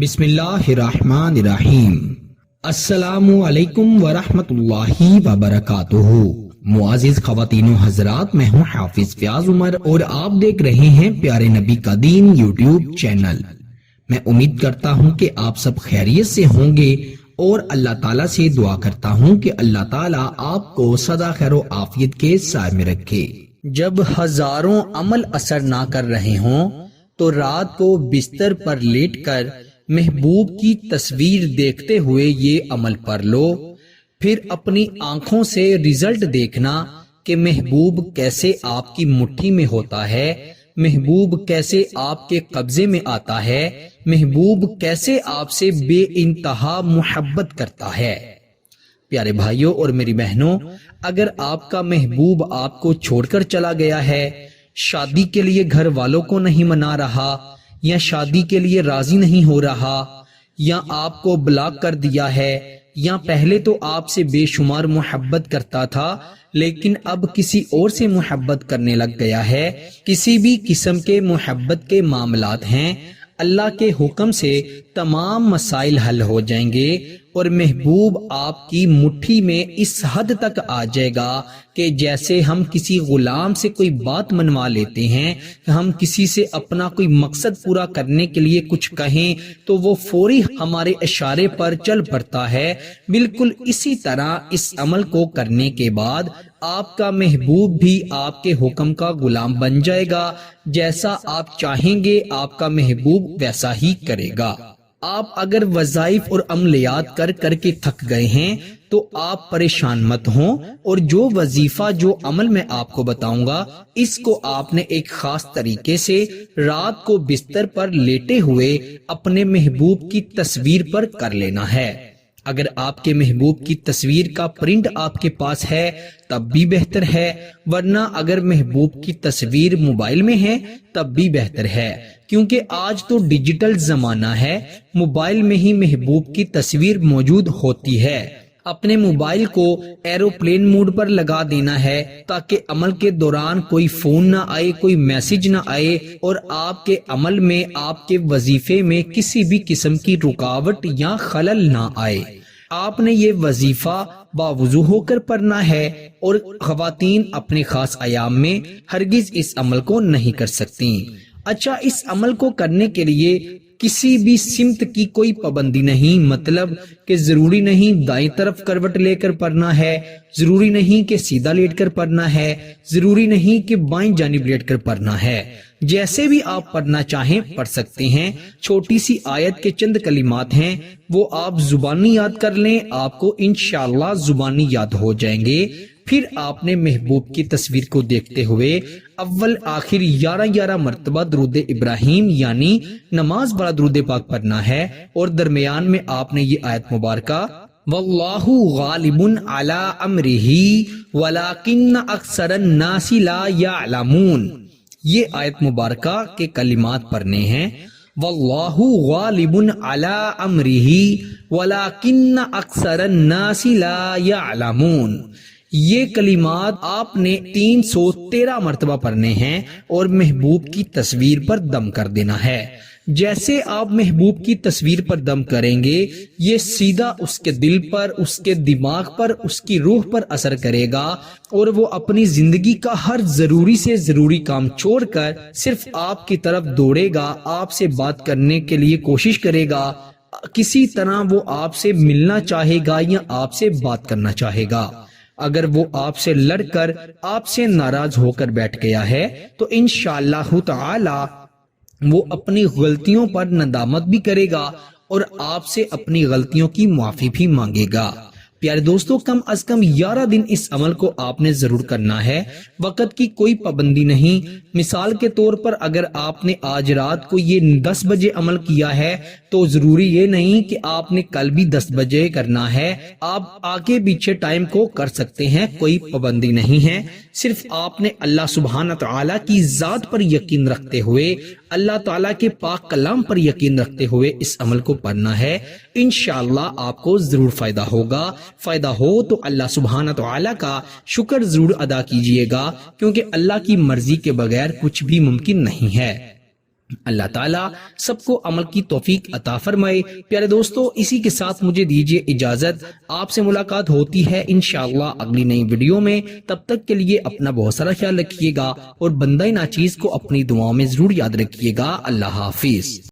بسم اللہ الرحمن الرحیم۔ السلام علیکم ورحمۃ اللہ وبرکاتہ۔ معزز خواتین و حضرات، میں ہوں حافظ فیاض عمر اور آپ دیکھ رہے ہیں پیارے نبی کا دین یوٹیوب چینل۔ میں امید کرتا ہوں کہ آپ سب خیریت سے ہوں گے اور اللہ تعالیٰ سے دعا کرتا ہوں کہ اللہ تعالیٰ آپ کو سدا خیر و عافیت کے سائے میں رکھے۔ جب ہزاروں عمل اثر نہ کر رہے ہوں تو رات کو بستر پر لیٹ کر محبوب کی تصویر دیکھتے ہوئے یہ عمل پڑھ لو، پھر اپنی آنکھوں سے رزلٹ دیکھنا کہ محبوب کیسے آپ کی مٹھی میں ہوتا ہے، محبوب کیسے آپ کے قبضے میں آتا ہے، محبوب کیسے آپ سے بے انتہا محبت کرتا ہے۔ پیارے بھائیوں اور میری بہنوں، اگر آپ کا محبوب آپ کو چھوڑ کر چلا گیا ہے، شادی کے لیے گھر والوں کو نہیں منا رہا، یا شادی کے لیے راضی نہیں ہو رہا، یا آپ کو بلاک کر دیا ہے، یا پہلے تو آپ سے بے شمار محبت کرتا تھا لیکن اب کسی اور سے محبت کرنے لگ گیا ہے، کسی بھی قسم کے محبت کے معاملات ہیں، اللہ کے حکم سے تمام مسائل حل ہو جائیں گے اور محبوب آپ کی مٹھی میں اس حد تک آ جائے گا کہ جیسے ہم کسی غلام سے کوئی بات منوا لیتے ہیں، ہم کسی سے اپنا کوئی مقصد پورا کرنے کے لیے کچھ کہیں تو وہ فوری ہمارے اشارے پر چل پڑتا ہے، بالکل اسی طرح اس عمل کو کرنے کے بعد آپ کا محبوب بھی آپ کے حکم کا غلام بن جائے گا، جیسا آپ چاہیں گے آپ کا محبوب ویسا ہی کرے گا۔ آپ اگر وظائف اور عملیات کر کر کے تھک گئے ہیں تو آپ پریشان مت ہوں، اور جو وظیفہ جو عمل میں آپ کو بتاؤں گا اس کو آپ نے ایک خاص طریقے سے رات کو بستر پر لیٹے ہوئے اپنے محبوب کی تصویر پر کر لینا ہے۔ اگر آپ کے محبوب کی تصویر کا پرنٹ آپ کے پاس ہے تب بھی بہتر ہے، ورنہ اگر محبوب کی تصویر موبائل میں ہے تب بھی بہتر ہے، کیونکہ آج تو ڈیجیٹل زمانہ ہے، موبائل میں ہی محبوب کی تصویر موجود ہوتی ہے۔ اپنے موبائل کو ایروپلین موڈ پر لگا دینا ہے تاکہ عمل کے دوران کوئی فون نہ آئے، کوئی میسج نہ آئے، اور آپ کے عمل میں، آپ کے وظیفے میں کسی بھی قسم کی رکاوٹ یا خلل نہ آئے۔ آپ نے یہ وظیفہ باوضو ہو کر پڑھنا ہے، اور خواتین اپنے خاص ایام میں ہرگز اس عمل کو نہیں کر سکتی۔ اچھا، اس عمل کو کرنے کے لیے کسی بھی سمت کی کوئی پابندی نہیں، مطلب کہ ضروری نہیں دائیں طرف کروٹ لے کر پڑھنا ہے، ضروری نہیں کہ سیدھا لیٹ کر پڑھنا ہے، ضروری نہیں کہ بائیں جانب لیٹ کر پڑھنا ہے، جیسے بھی آپ پڑھنا چاہیں پڑھ سکتے ہیں۔ چھوٹی سی آیت کے چند کلمات ہیں، وہ آپ زبانی یاد کر لیں، آپ کو انشاءاللہ زبانی یاد ہو جائیں گے۔ پھر آپ نے محبوب کی تصویر کو دیکھتے ہوئے اول آخر 11 مرتبہ درود ابراہیم یعنی نماز بڑا درود پاک پڑھنا ہے، اور درمیان میں آپ نے یہ آیت مبارکہ واللہ غالب علی امرہ ولکن اکثر الناس لا یعلمون، یہ آیت مبارکہ کے کلمات پڑھنے ہیں۔ واللہ غالب علی امرہ ولکن اکثر الناس لا یعلمون، یہ کلمات آپ نے 313 مرتبہ پڑھنے ہیں اور محبوب کی تصویر پر دم کر دینا ہے۔ جیسے آپ محبوب کی تصویر پر دم کریں گے یہ سیدھا اس کے دل پر، اس کے دماغ پر، اس کی روح پر اثر کرے گا، اور وہ اپنی زندگی کا ہر ضروری سے ضروری کام چھوڑ کر صرف آپ کی طرف دوڑے گا، آپ سے بات کرنے کے لیے کوشش کرے گا، کسی طرح وہ آپ سے ملنا چاہے گا یا آپ سے بات کرنا چاہے گا۔ اگر وہ آپ سے لڑ کر آپ سے ناراض ہو کر بیٹھ گیا ہے تو انشاءاللہ تعالی وہ اپنی غلطیوں پر ندامت بھی کرے گا اور آپ سے اپنی غلطیوں کی معافی بھی مانگے گا۔ پیارے دوستو، کم از کم 11 دن اس عمل کو آپ نے ضرور کرنا ہے، وقت کی کوئی پابندی نہیں۔ مثال کے طور پر اگر آپ نے آج رات کو یہ 10 بجے عمل کیا ہے تو ضروری یہ نہیں کہ آپ نے کل بھی 10 بجے کرنا ہے، آپ آگے پیچھے ٹائم کو کر سکتے ہیں، کوئی پابندی نہیں ہے۔ صرف آپ نے اللہ سبحانہ تعالیٰ کی ذات پر یقین رکھتے ہوئے، اللہ تعالیٰ کے پاک کلام پر یقین رکھتے ہوئے اس عمل کو پڑھنا ہے، انشاءاللہ آپ کو ضرور فائدہ ہوگا۔ فائدہ ہو تو اللہ سبحانہ تعالیٰ کا شکر ضرور ادا کیجئے گا، کیونکہ اللہ کی مرضی کے بغیر کچھ بھی ممکن نہیں ہے۔ اللہ تعالیٰ سب کو عمل کی توفیق عطا فرمائے۔ پیارے دوستو، اسی کے ساتھ مجھے دیجیے اجازت، آپ سے ملاقات ہوتی ہے انشاءاللہ اگلی نئی ویڈیو میں۔ تب تک کے لیے اپنا بہت سارا خیال رکھیے گا اور بندہ ناچیز کو اپنی دعاؤں میں ضرور یاد رکھیے گا۔ اللہ حافظ۔